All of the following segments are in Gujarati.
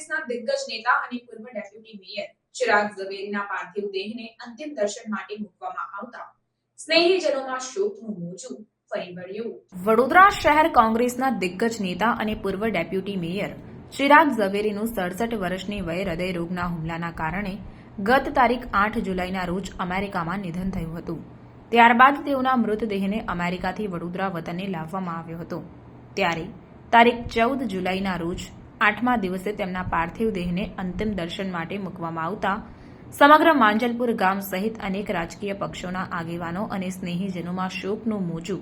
કોંગ્રેસના દિગ્ગજ નેતા અને પૂર્વ ડેપ્યુટી મેયર ચિરાગ ઝવેરીના પાર્થિવ દેહને અંતિમ દર્શન માટે મૂકવામાં આવતા સ્નેહીજનોમાં શોકનું મોજું ફરી વળ્યું। વડોદરા શહેર કોંગ્રેસના દિગ્ગજ નેતા અને પૂર્વ ડેપ્યુટી મેયર ચિરાગ ઝવેરીનું 67 વર્ષની વયે હૃદય રોગના હુમલાના કારણે ગત તારીખ 8 જુલાઈના રોજ અમેરિકામાં નિધન થયું હતું। ત્યારબાદ તેઓના મૃતદેહને અમેરિકાથી વડોદરા વતને લાવવામાં આવ્યો હતો। ત્યારે તારીખ 14 જુલાઈના રોજ 8મા દિવસે તેમના પાર્થિવ દેહને અંતિમ દર્શન માટે મૂકવામાં આવતા સમગ્ર માંજલપુર ગામ સહિત અનેક રાજકીય પક્ષોના આગેવાનો અને સ્નેહીજનોમાં શોકનું મોજું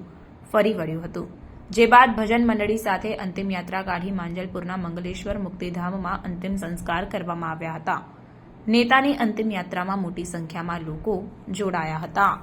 ફરી વળ્યું હતું। જે બાદ ભજન મંડળી સાથે અંતિમ યાત્રા કાઢી માંજલપુરના મંગલેશ્વર મુક્તિધામમાં અંતિમ સંસ્કાર કરવામાં આવ્યા હતા। નેતાની અંતિમ યાત્રામાં મોટી સંખ્યામાં લોકો જોડાયા હતા।